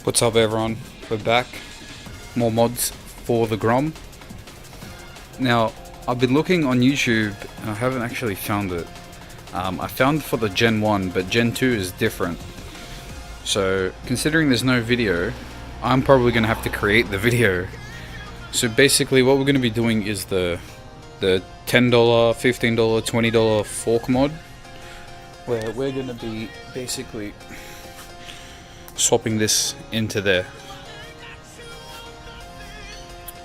What's up everyone, we're back, more mods for the Grom. Now I've been looking on YouTube and I haven't actually found it. I found for the Gen 1 but Gen 2 is different. So considering there's no video, I'm probably going to have to create the video. So basically what we're going to be doing is the $10, $15, $20 fork mod, where we're going to be basically swapping this into there.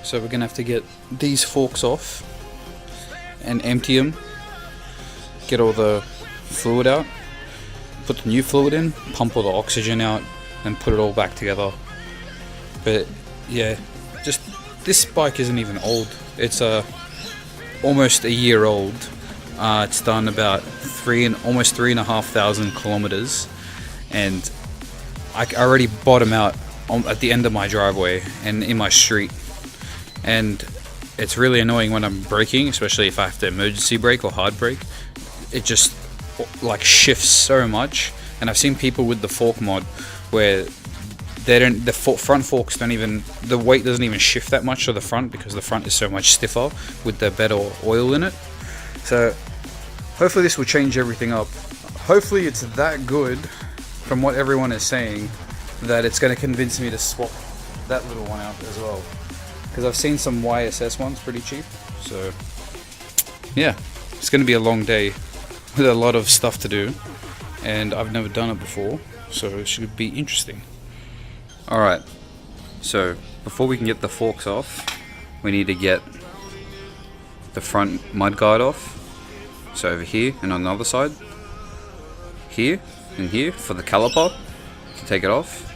So we're gonna have to get these forks off and empty them, get all the fluid out, put the new fluid in, pump all the oxygen out, and put it all back together. But yeah, just this bike isn't even old. It's almost a year old. It's done about almost 3,500 kilometers, and I already bottom out at the end of my driveway and in my street, and it's really annoying when I'm braking, especially if I have to emergency brake or hard brake. It just like shifts so much, and I've seen people with the fork mod where the front forks don't even, the weight doesn't even shift that much to the front because the front is so much stiffer with the better oil in it. So hopefully this will change everything up. Hopefully it's that good from what everyone is saying that it's going to convince me to swap that little one out as well, because I've seen some YSS ones pretty cheap. So yeah, it's going to be a long day with a lot of stuff to do, and I've never done it before, so it should be interesting. Alright, so before we can get the forks off, we need to get the front mudguard off. So over here and on the other side, here and here for the caliper to take it off.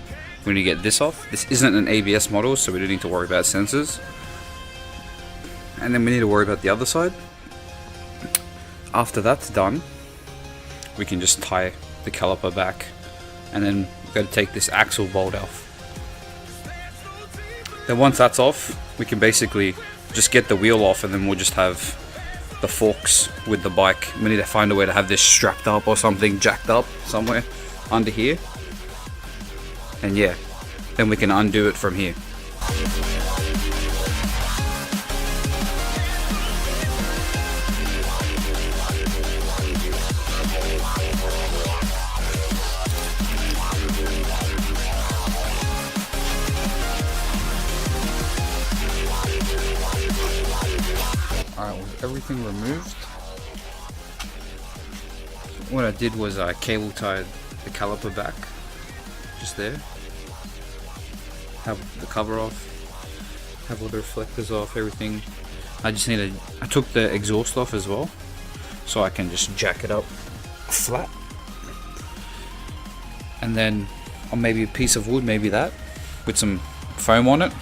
We need to get this off. This isn't an ABS model, so we don't need to worry about sensors. And then we need to worry about the other side. After that's done, we can just tie the caliper back, and then we've got to take this axle bolt off. Then once that's off, we can basically just get the wheel off, and then we'll just have the forks with the bike. We need to find a way to have this strapped up or something, jacked up somewhere under here, and yeah, then we can undo it from here. Alright, with everything removed, what I did was I cable tied the caliper back, just there, have the cover off, have all the reflectors off, everything. I took the exhaust off as well, so I can just jack it up flat, and then on maybe a piece of wood, maybe that, with some foam on it,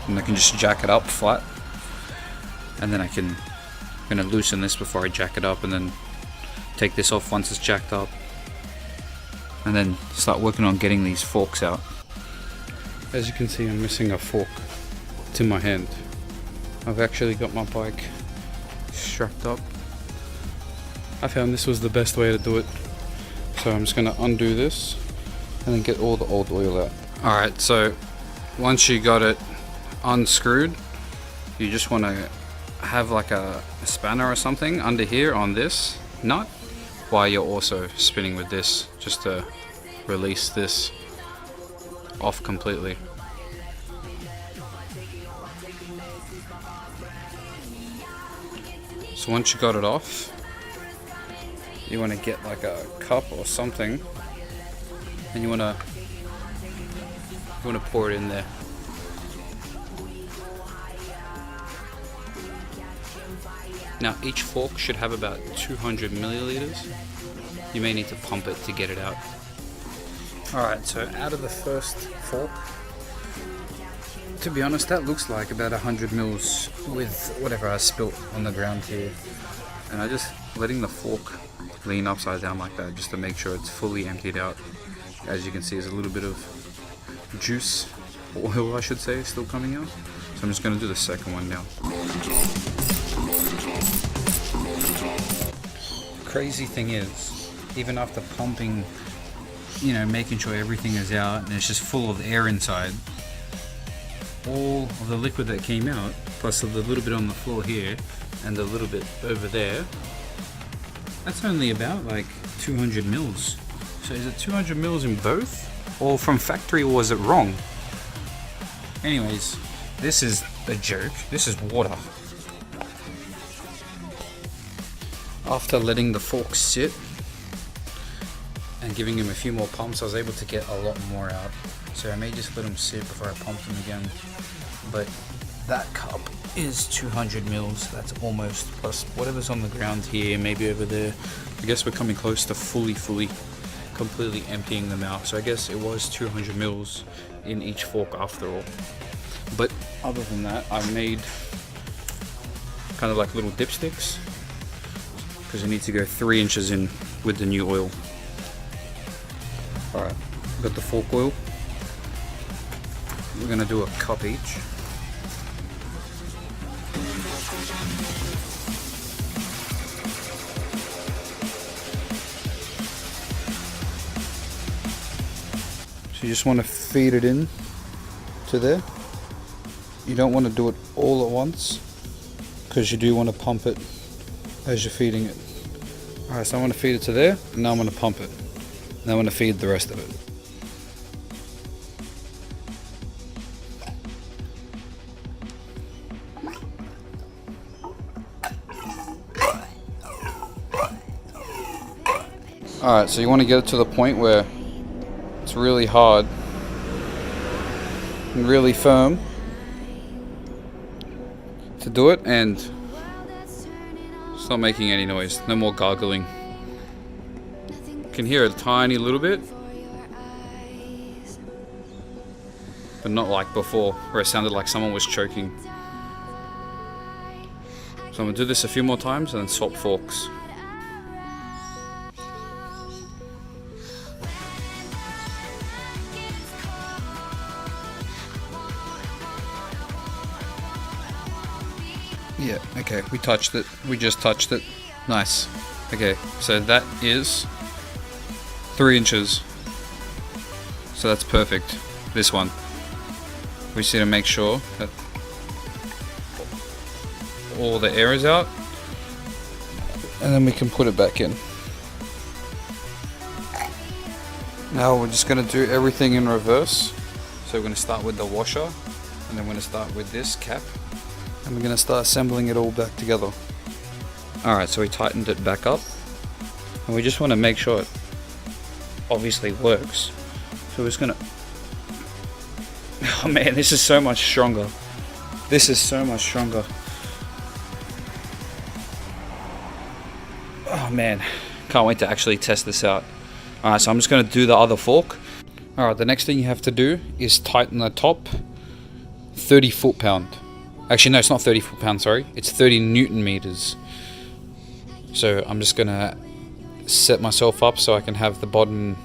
and I can just jack it up flat. And then I'm gonna loosen this before I jack it up, and then take this off once it's jacked up, and then start working on getting these forks out. As you can see, I'm missing a fork to my hand. I've actually got my bike strapped up. I found this was the best way to do it, so I'm just gonna undo this and then get all the old oil out. Alright, so once you got it unscrewed, you just want to have like a spanner or something under here on this nut, while you're also spinning with this, just to release this off completely. So once you got it off, you want to get like a cup or something, and you want to pour it in there. Now each fork should have about 200 milliliters. You may need to pump it to get it out. Alright, so out of the first fork, to be honest, that looks like about 100 mils with whatever I spilt on the ground here. And I just letting the fork lean upside down like that, just to make sure it's fully emptied out. As you can see, there's a little bit of juice, oil I should say, still coming out. So I'm just going to do the second one now. Crazy thing is, even after pumping you know, making sure everything is out and it's just full of air inside. All of the liquid that came out, plus the little bit on the floor here and a little bit over there, that's only about like 200 mils. So is it 200 mils in both? Or from factory, or was it wrong? Anyways, this is a joke. This is water. After letting the forks sit and giving him a few more pumps, I was able to get a lot more out. So I may just let them sit before I pump them again. But that cup is 200 mils. That's almost, plus whatever's on the ground here, maybe over there. I guess we're coming close to completely emptying them out. So I guess it was 200 mils in each fork after all. But other than that, I made kind of like little dipsticks, because I need to go 3 inches in with the new oil. Alright, got the fork oil. We're gonna do a cup each. So you just want to feed it in to there. You don't want to do it all at once, because you do want to pump it as you're feeding it. Alright, so I want to feed it to there, and now I'm going to pump it. Now I'm going to feed the rest of it. Alright, so you want to get it to the point where it's really hard and really firm to do it, and it's not making any noise. No more gargling. You can hear a tiny little bit, but not like before, where it sounded like someone was choking. So I'm going to do this a few more times and then swap forks. Yeah, okay, we touched it. We just touched it. Nice. Okay, so that is 3 inches. So that's perfect. This one. We just need to make sure that all the air is out, and then we can put it back in. Now we're just going to do everything in reverse. So we're going to start with the washer, and then we're going to start with this cap, and we're going to start assembling it all back together. Alright, so we tightened it back up, and we just want to make sure it obviously works. So we're just going to... Oh man, this is so much stronger. This is so much stronger. Oh man, can't wait to actually test this out. Alright, so I'm just going to do the other fork. Alright, the next thing you have to do is tighten the top 30 foot-pound. Actually, no, it's not 30 foot-pound, sorry. It's 30 Newton meters. So I'm just going to set myself up so I can have the bottom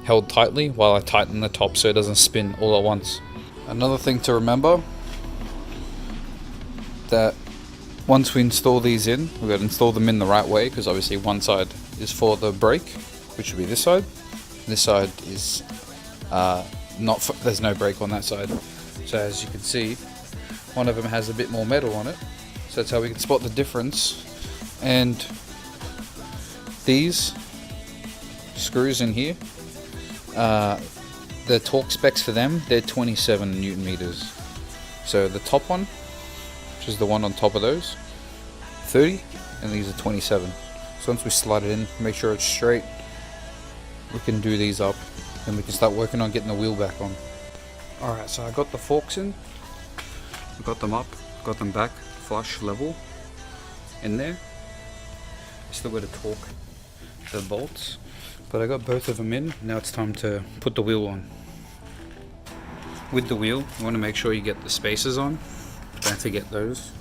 held tightly while I tighten the top so it doesn't spin all at once. Another thing to remember, that once we install these in, we've got to install them in the right way, because obviously one side is for the brake, which would be this side. This side is not for, there's no brake on that side. So as you can see, one of them has a bit more metal on it, so that's how we can spot the difference. And these screws in here, the torque specs for them, they're 27 Newton meters. So the top one, which is the one on top of those, 30, and these are 27. So once we slide it in, make sure it's straight, we can do these up, and we can start working on getting the wheel back on. Alright, so I got the forks in, I got them up, got them back, flush, level, in there. Still got to torque the bolts, but I got both of them in. Now it's time to put the wheel on. With the wheel, you want to make sure you get the spacers on. Don't forget those.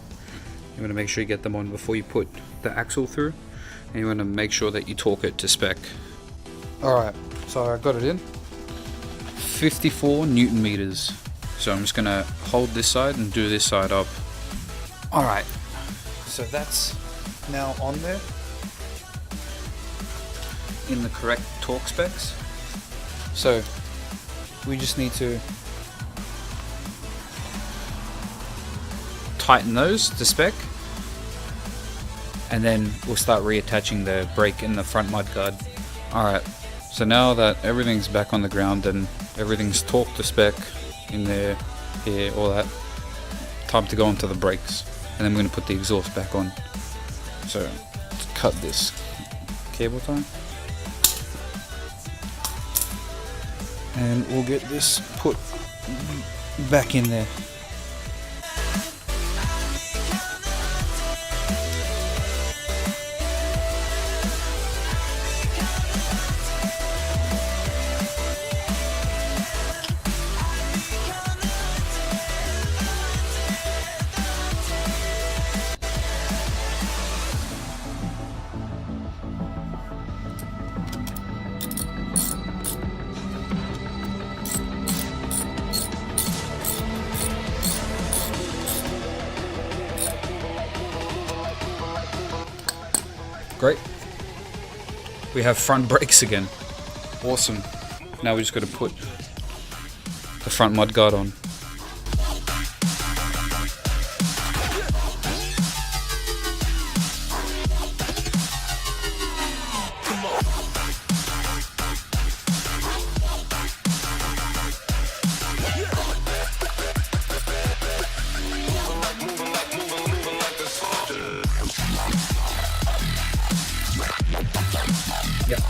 You want to make sure you get them on before you put the axle through, and you want to make sure that you torque it to spec. Alright, so I got it in. 54 Newton meters. So I'm just going to hold this side and do this side up. Alright, so that's now on there in the correct torque specs. So we just need to tighten those to spec, and then we'll start reattaching the brake in the front mudguard. Alright, so now that everything's back on the ground and everything's torqued to spec in there, here, all that, time to go onto the brakes, and then we're going to put the exhaust back on. So let's cut this cable tie, and we'll get this put back in there. Great. We have front brakes again. Awesome. Now we just got to put the front mudguard on. Yep.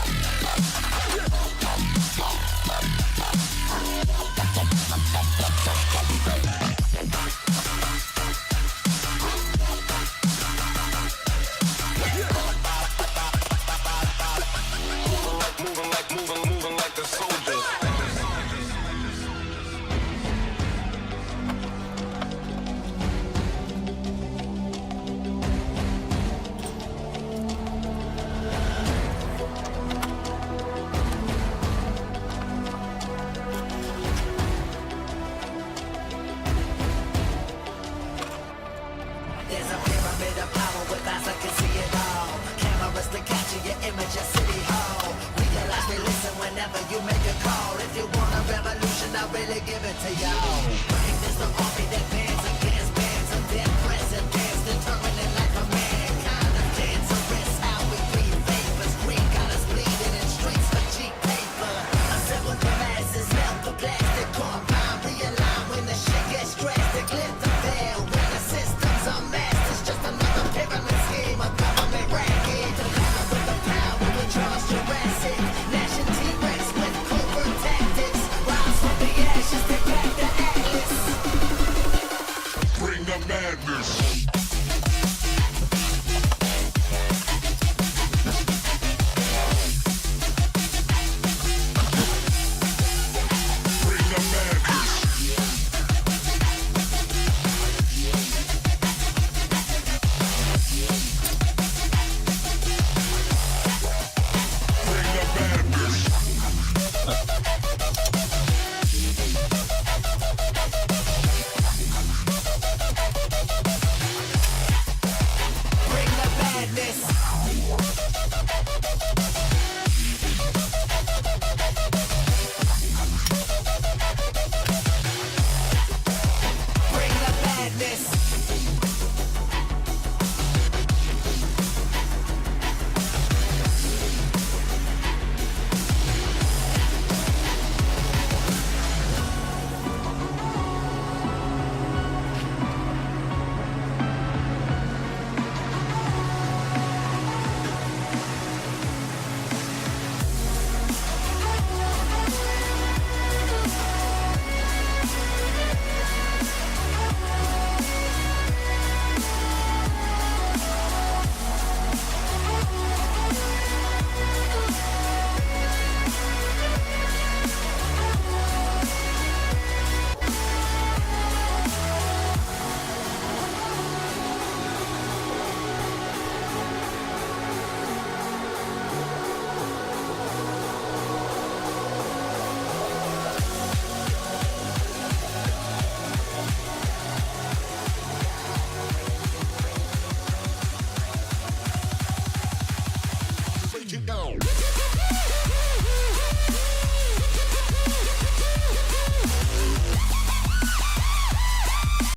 Give it to y'all. This the